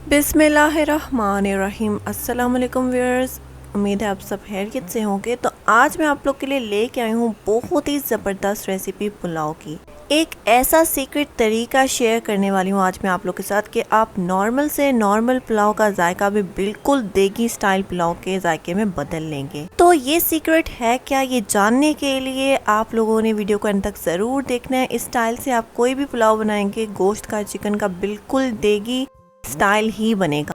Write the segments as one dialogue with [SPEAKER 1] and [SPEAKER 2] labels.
[SPEAKER 1] बिस्मिल्लाहिर्रहमानिर्रहीम। अस्सलाम वालेकुम व्यूअर्स, उम्मीद है आप सब खैरियत से होंगे। तो आज मैं आप लोग के लिए लेके आई हूँ बहुत ही ज़बरदस्त रेसिपी पुलाव की। एक ऐसा सीक्रेट तरीका शेयर करने वाली हूँ आज मैं आप लोग के साथ कि आप नॉर्मल से नॉर्मल पुलाव का जायका भी बिल्कुल देगी स्टाइल पुलाव के जायके में बदल लेंगे। तो ये सीक्रेट है क्या, ये जानने के लिए आप लोगों ने वीडियो को अंत तक ज़रूर देखना है। इस स्टाइल से आप कोई भी पुलाव बनाएंगे गोश्त का, चिकन का, बिल्कुल देगी स्टाइल ही बनेगा।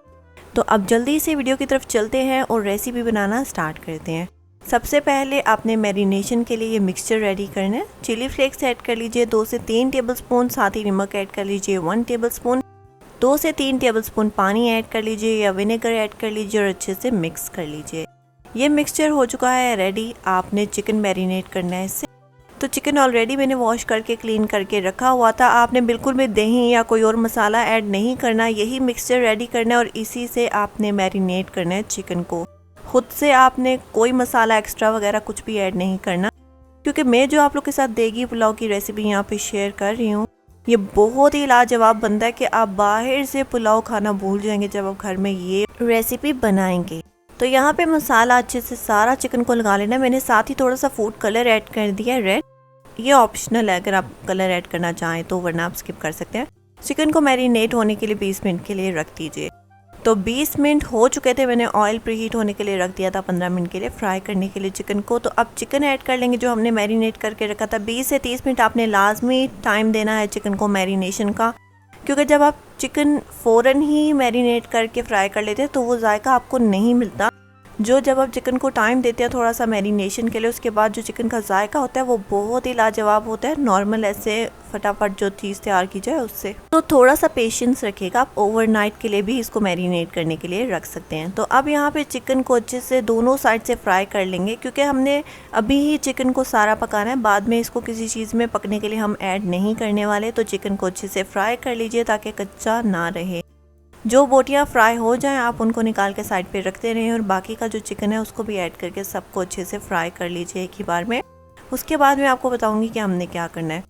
[SPEAKER 1] तो अब जल्दी से वीडियो की तरफ चलते हैं और रेसिपी बनाना स्टार्ट करते हैं। सबसे पहले आपने मैरिनेशन के लिए ये मिक्सचर रेडी करना है। चिली फ्लेक्स ऐड कर लीजिए 2 से 3 टेबलस्पून, साथ ही नमक ऐड कर लीजिए 1 टेबलस्पून। 2 से 3 टेबलस्पून पानी ऐड कर लीजिए या विनेगर ऐड कर लीजिए और अच्छे से मिक्स कर लीजिए। ये मिक्सचर हो चुका है रेडी। आपने चिकन मैरिनेट करना है इससे। तो चिकन ऑलरेडी मैंने वॉश करके क्लीन करके रखा हुआ था। आपने बिल्कुल भी दही या कोई और मसाला ऐड नहीं करना, यही मिक्सचर रेडी करना है और इसी से आपने मैरिनेट करना है चिकन को। खुद से आपने कोई मसाला एक्स्ट्रा वगैरह कुछ भी ऐड नहीं करना, क्योंकि मैं जो आप लोग के साथ देगी पुलाव की रेसिपी यहाँ पे शेयर कर रही हूँ, ये बहुत ही लाजवाब बनता है कि आप बाहर से पुलाव खाना भूल जाएंगे जब आप घर में ये रेसिपी बनाएंगे। तो यहाँ पे मसाला अच्छे से सारा चिकन को लगा लेना। मैंने साथ ही थोड़ा सा फूड कलर ऐड कर दिया है रेड। ये ऑप्शनल है, अगर आप कलर ऐड करना चाहें तो, वरना आप स्किप कर सकते हैं। चिकन को मैरिनेट होने के लिए 20 मिनट के लिए रख दीजिए। तो 20 मिनट हो चुके थे, मैंने ऑयल प्रीहीट होने के लिए रख दिया था 15 मिनट के लिए फ्राई करने के लिए चिकन को। तो अब चिकन ऐड कर लेंगे जो हमने मैरिनेट करके रखा था। 20 से 30 मिनट आपने लाजमी टाइम देना है चिकन को मैरिनेशन का, क्योंकि जब आप चिकन फ़ौरन ही मैरिनेट करके फ्राई कर लेते हैं तो वो जायका आपको नहीं मिलता। जो जब आप चिकन को टाइम देते हैं थोड़ा सा मैरिनेशन के लिए, उसके बाद जो चिकन का जायका होता है वो बहुत ही लाजवाब होता है, नॉर्मल ऐसे फटाफट जो चीज़ तैयार की जाए उससे। तो थोड़ा सा पेशेंस रखिएगा। आप ओवरनाइट के लिए भी इसको मैरिनेट करने के लिए रख सकते हैं। तो अब यहाँ पे चिकन को अच्छे से दोनों साइड से फ्राई कर लेंगे, क्योंकि हमने अभी ही चिकन को सारा पकाना है, बाद में इसको किसी चीज़ में पकने के लिए हम ऐड नहीं करने वाले। तो चिकन को अच्छे से फ्राई कर लीजिए ताकि कच्चा ना रहे। जो बोटियाँ फ्राई हो जाएं आप उनको निकाल के साइड पे रखते रहें और बाकी का जो चिकन है उसको भी ऐड करके सबको अच्छे से फ्राई कर लीजिए एक ही बार में। उसके बाद मैं आपको बताऊंगी कि हमने क्या करना है।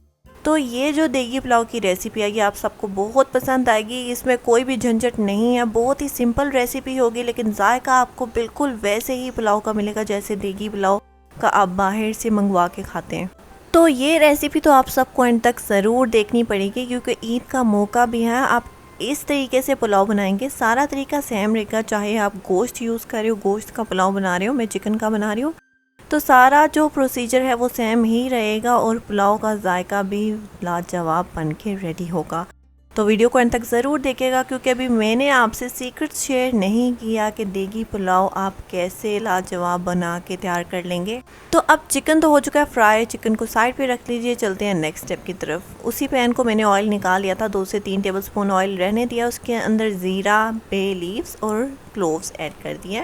[SPEAKER 1] तो ये जो देगी पुलाव की रेसिपी है ये आप सबको बहुत पसंद आएगी। इसमें कोई भी झंझट नहीं है, बहुत ही सिंपल रेसिपी होगी, लेकिन जायका आपको बिल्कुल वैसे ही पुलाव का मिलेगा जैसे देगी पुलाव का आप बाहर से मंगवा के खाते हैं। तो ये रेसिपी तो आप सबको एंड तक ज़रूर देखनी पड़ेगी, क्योंकि ईद का मौका भी है। आप इस तरीके से पुलाव बनाएंगे, सारा तरीका सेम रहेगा, चाहे आप गोश्त यूज़ कर रहे हो, गोश्त का पुलाव बना रहे हो, मैं चिकन का बना रही हूँ, तो सारा जो प्रोसीजर है वो सेम ही रहेगा और पुलाव का जायका भी लाजवाब बन के रेडी होगा। तो वीडियो को अंत तक ज़रूर देखिएगा, क्योंकि अभी मैंने आपसे सीक्रेट शेयर नहीं किया कि देगी पुलाव आप कैसे लाजवाब बना के तैयार कर लेंगे। तो अब चिकन तो हो चुका है फ्राई, चिकन को साइड पे रख लीजिए। चलते हैं नेक्स्ट स्टेप की तरफ। उसी पैन को मैंने ऑयल निकाल लिया था, 2 से 3 टेबलस्पून ऑयल रहने दिया। उसके अंदर ज़ीरा, बे लीव्स और क्लोव्स ऐड कर दिया,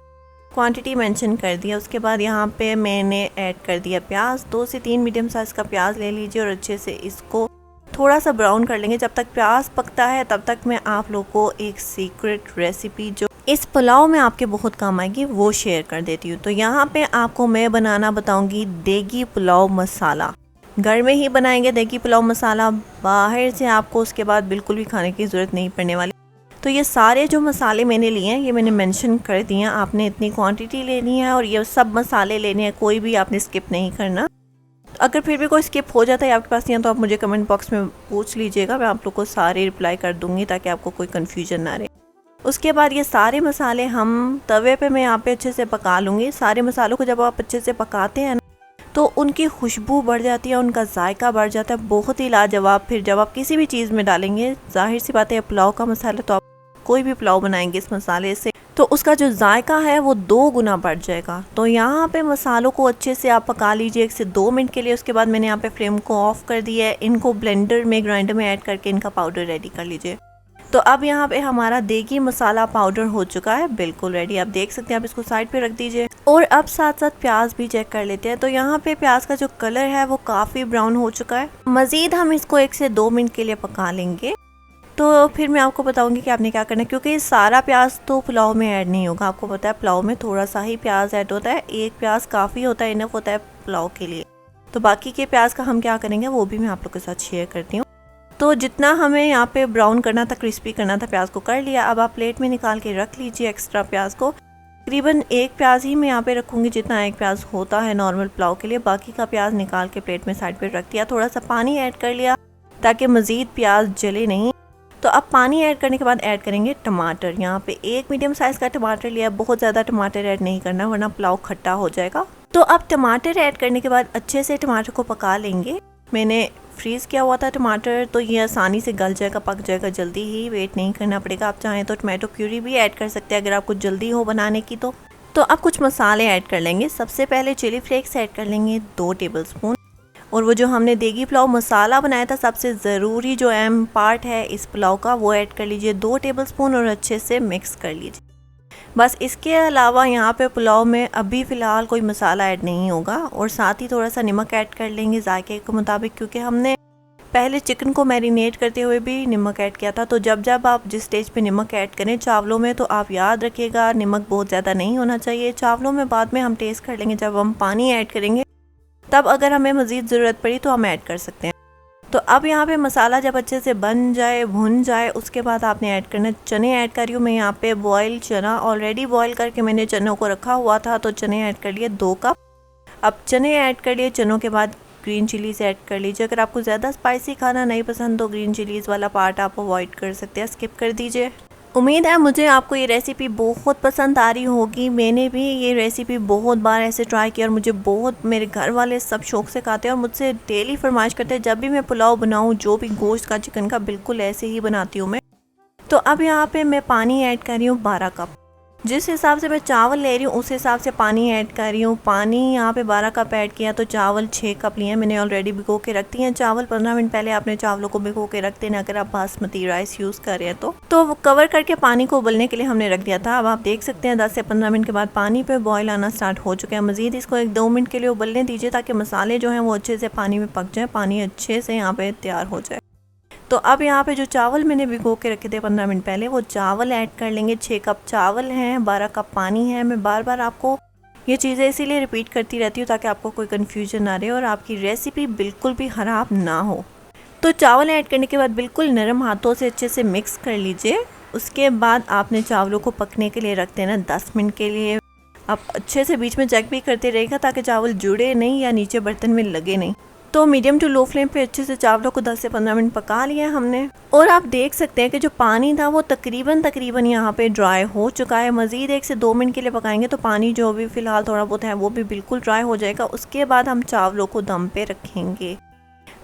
[SPEAKER 1] क्वांटिटी मेंशन कर दिया। उसके बाद यहाँ पे मैंने ऐड कर दिया प्याज। 2 से 3 मीडियम साइज़ का प्याज ले लीजिए और अच्छे से इसको थोड़ा सा ब्राउन कर लेंगे। जब तक प्याज पकता है तब तक मैं आप लोगों को एक सीक्रेट रेसिपी जो इस पुलाव में आपके बहुत काम आएगी वो शेयर कर देती हूँ। तो यहाँ पे आपको मैं बनाना बताऊँगी देगी पुलाव मसाला। घर में ही बनाएंगे देगी पुलाव मसाला, बाहर से आपको उसके बाद बिल्कुल भी खाने की ज़रूरत नहीं पड़ने वाली। तो ये सारे जो मसाले मैंने लिए हैं ये मैंने मेंशन कर दिए हैं, आपने इतनी क्वांटिटी लेनी है और ये सब मसाले लेने हैं, कोई भी आपने स्किप नहीं करना। अगर फिर भी कोई स्किप हो जाता है आपके पास नहीं है तो आप मुझे कमेंट बॉक्स में पूछ लीजिएगा, मैं आप लोग को सारे रिप्लाई कर दूंगी ताकि आपको कोई कन्फ्यूजन ना रहे। उसके बाद ये सारे मसाले हम तवे पे मैं यहाँ पे अच्छे से पका लूँगी। सारे मसालों को जब आप अच्छे से पकाते हैं ना तो उनकी खुशबू बढ़ जाती है, उनका जायका बढ़ जाता है, बहुत ही लाजवाब। फिर जब आप किसी भी चीज़ में डालेंगे, जाहिर सी बात है पुलाव का मसाला, तो आप कोई भी पुलाव बनाएंगे इस मसाले से तो उसका जो जायका है वो 2 गुना बढ़ जाएगा। तो यहाँ पे मसालों को अच्छे से आप पका लीजिए 1 से 2 मिनट के लिए। उसके बाद मैंने यहाँ पे फ्लेम को ऑफ कर दिया है। इनको ब्लेंडर में, ग्राइंडर में ऐड करके इनका पाउडर रेडी कर लीजिए। तो अब यहाँ पे हमारा देगी मसाला पाउडर हो चुका है, बिल्कुल रेडी। आप देख सकते हैं, आप इसको साइड पे रख दीजिए। और अब साथ साथ प्याज भी चेक कर लेते हैं। तो यहाँ पे प्याज का जो कलर है वो काफ़ी ब्राउन हो चुका है। मज़ीद हम इसको 1 से 2 मिनट के लिए पका लेंगे। तो फिर मैं आपको बताऊंगी कि आपने क्या करना है, क्योंकि सारा प्याज तो पुलाव में ऐड नहीं होगा। आपको पता है पुलाव में थोड़ा सा ही प्याज ऐड होता है, एक प्याज काफ़ी होता है, इनफ होता है पुलाव के लिए। तो बाकी के प्याज का हम क्या करेंगे वो भी मैं आप लोग के साथ शेयर करती हूँ। तो जितना हमें यहाँ पे ब्राउन करना था, क्रिस्पी करना था, प्याज को कर लिया। अब आप प्लेट में निकाल के रख लीजिए एक्स्ट्रा प्याज को। तकरीबन एक प्याज ही मैं यहाँ पे रखूँगी जितना एक प्याज होता है नॉर्मल पुलाव के लिए। बाकी का प्याज निकाल के प्लेट में साइड पे रख दिया। थोड़ा सा पानी ऐड कर लिया ताकि मज़ीद प्याज जले नहीं। तो अब पानी ऐड करने के बाद ऐड करेंगे टमाटर। यहाँ पे एक मीडियम साइज़ का टमाटर लिया। बहुत ज़्यादा टमाटर ऐड नहीं करना वरना पुलाव खट्टा हो जाएगा। तो अब टमाटर ऐड करने के बाद अच्छे से टमाटर को पका लेंगे। मैंने फ्रीज़ किया हुआ था टमाटर, तो ये आसानी से गल जाएगा, पक जाएगा जल्दी ही, वेट नहीं करना पड़ेगा। आप चाहें तो टमाटो प्यूरी भी ऐड कर सकते हैं अगर आपको जल्दी हो बनाने की। तो अब कुछ मसाले ऐड कर लेंगे। सबसे पहले चिली फ्लेक्स ऐड कर लेंगे 2 टेबलस्पून। और वो जो हमने देगी पुलाव मसाला बनाया था, सबसे ज़रूरी जो अहम पार्ट है इस पुलाव का, वो ऐड कर लीजिए 2 टेबलस्पून और अच्छे से मिक्स कर लीजिए। बस इसके अलावा यहाँ पे पुलाव में अभी फ़िलहाल कोई मसाला ऐड नहीं होगा। और साथ ही थोड़ा सा नमक ऐड कर लेंगे जायके के मुताबिक, क्योंकि हमने पहले चिकन को मैरिनेट करते हुए भी नमक ऐड किया था। तो जब आप जिस स्टेज पे नमक ऐड करें चावलों में, तो आप याद रखिएगा नमक बहुत ज़्यादा नहीं होना चाहिए। चावलों में बाद में हम टेस्ट कर लेंगे जब हम पानी ऐड करेंगे, तब अगर हमें मज़ीद ज़रूरत पड़ी तो हम ऐड कर सकते हैं। तो अब यहाँ पे मसाला जब अच्छे से बन जाए, भुन जाए, उसके बाद आपने ऐड करना चने। ऐड कर रही हूँ मैं यहाँ पे बॉयल चना। ऑलरेडी बॉयल करके मैंने चनों को रखा हुआ था, तो चने ऐड कर लिए 2 कप। अब चने ऐड कर लिए। चनों के बाद ग्रीन चिलीज़ ऐड कर लीजिए। अगर आपको ज़्यादा स्पाइसी खाना नहीं पसंद तो ग्रीन चिलीज़ वाला पार्ट आप अवॉइड कर सकते हैं, स्किप कर दीजिए। उम्मीद है मुझे आपको ये रेसिपी बहुत पसंद आ रही होगी। मैंने भी ये रेसिपी बहुत बार ऐसे ट्राई किया और मुझे बहुत, मेरे घर वाले सब शौक से खाते हैं और मुझसे डेली फरमाइश करते हैं जब भी मैं पुलाव बनाऊँ, जो भी गोश्त का, चिकन का, बिल्कुल ऐसे ही बनाती हूँ मैं। तो अब यहाँ पे मैं पानी ऐड कर रही हूँ 12 कप। जिस हिसाब से मैं चावल ले रही हूँ उस हिसाब से पानी ऐड कर रही हूँ। पानी यहाँ पे 12 कप ऐड किया, तो चावल 6 कप लिए हैं मैंने। ऑलरेडी भिगो के रख दिए हैं चावल। 15 मिनट पहले आपने चावलों को भिगो के रख देना अगर आप बासमती राइस यूज़ कर रहे हैं तो कवर करके पानी को उबलने के लिए हमने रख दिया था। अब आप देख सकते हैं 10 से 15 मिनट के बाद पानी पे बॉयल आना स्टार्ट हो चुके हैं। मज़ीद इसको 1-2 मिनट के लिए उबलने दीजिए ताकि मसाले जो हैं वो अच्छे से पानी में पक जाए, पानी अच्छे से यहाँ पे तैयार हो जाए। तो अब यहाँ पे जो चावल मैंने भिगो के रखे थे 15 मिनट पहले, वो चावल ऐड कर लेंगे। 6 कप चावल हैं, 12 कप पानी है। मैं बार बार आपको ये चीज़ें इसीलिए रिपीट करती रहती हूँ ताकि आपको कोई कन्फ्यूजन ना रहे और आपकी रेसिपी बिल्कुल भी ख़राब ना हो। तो चावल ऐड करने के बाद बिल्कुल नरम हाथों से अच्छे से मिक्स कर लीजिए। उसके बाद आपने चावलों को पकने के लिए रख देना 10 मिनट के लिए। आप अच्छे से बीच में चेक भी करते रहेगा ताकि चावल जुड़े नहीं या नीचे बर्तन में लगे नहीं। तो मीडियम टू लो फ्लेम पे अच्छे से चावलों को 10 से 15 मिनट पका लिया हमने। और आप देख सकते हैं कि जो पानी था वो तकरीबन यहाँ पे ड्राई हो चुका है। मज़ीद 1 से 2 मिनट के लिए पकाएंगे तो पानी जो भी फ़िलहाल थोड़ा बहुत है वो भी बिल्कुल ड्राई हो जाएगा। उसके बाद हम चावलों को दम पे रखेंगे।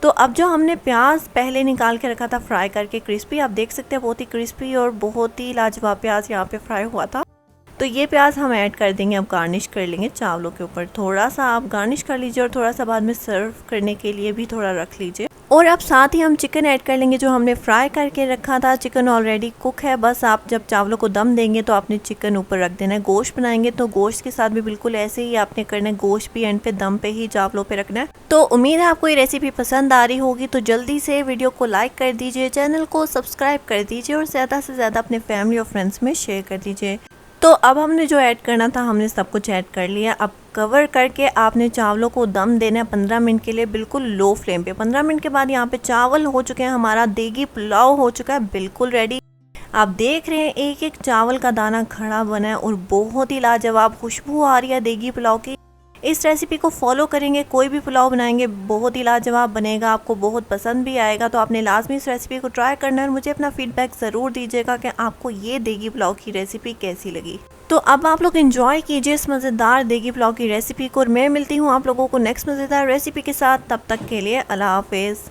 [SPEAKER 1] तो अब जो हमने प्याज पहले निकाल के रखा था फ्राई करके क्रिस्पी, आप देख सकते हैं बहुत ही क्रिस्पी और बहुत ही लाजवाब प्याज यहाँ पे फ्राई हुआ था। तो ये प्याज हम ऐड कर देंगे। अब गार्निश कर लेंगे चावलों के ऊपर। थोड़ा सा आप गार्निश कर लीजिए और थोड़ा सा बाद में सर्व करने के लिए भी थोड़ा रख लीजिए। और अब साथ ही हम चिकन ऐड कर लेंगे जो हमने फ्राई करके रखा था। चिकन ऑलरेडी कुक है, बस आप जब चावलों को दम देंगे तो आपने चिकन ऊपर रख देना है। गोश्त बनाएंगे तो गोश्त के साथ भी बिल्कुल ऐसे ही आपने करना है। गोश्त भी एंड पे दम पे ही चावलों पे रखना है। तो उम्मीद है आपको ये रेसिपी पसंद आ रही होगी। तो जल्दी से वीडियो को लाइक कर दीजिए, चैनल को सब्सक्राइब कर दीजिए और ज़्यादा से ज़्यादा अपने फैमिली और फ्रेंड्स में शेयर कर दीजिए। तो अब हमने जो ऐड करना था हमने सब कुछ ऐड कर लिया। अब कवर करके आपने चावलों को दम देना है 15 मिनट के लिए बिल्कुल लो फ्लेम पे। 15 मिनट के बाद यहाँ पे चावल हो चुके हैं, हमारा देगी पुलाव हो चुका है बिल्कुल रेडी। आप देख रहे हैं एक एक चावल का दाना खड़ा बना है और बहुत ही लाजवाब खुशबू आ रही है देगी पुलाव की। इस रेसिपी को फॉलो करेंगे, कोई भी पुलाव बनाएंगे बहुत ही लाजवाब बनेगा, आपको बहुत पसंद भी आएगा। तो आपने लाजमी इस रेसिपी को ट्राई करना है और मुझे अपना फीडबैक ज़रूर दीजिएगा कि आपको ये देगी पुलाव की रेसिपी कैसी लगी। तो अब आप लोग एंजॉय कीजिए इस मज़ेदार देगी पुलाव की रेसिपी को और मैं मिलती हूँ आप लोगों को नेक्स्ट मज़ेदार रेसिपी के साथ। तब तक के लिए अल्लाह हाफिज़।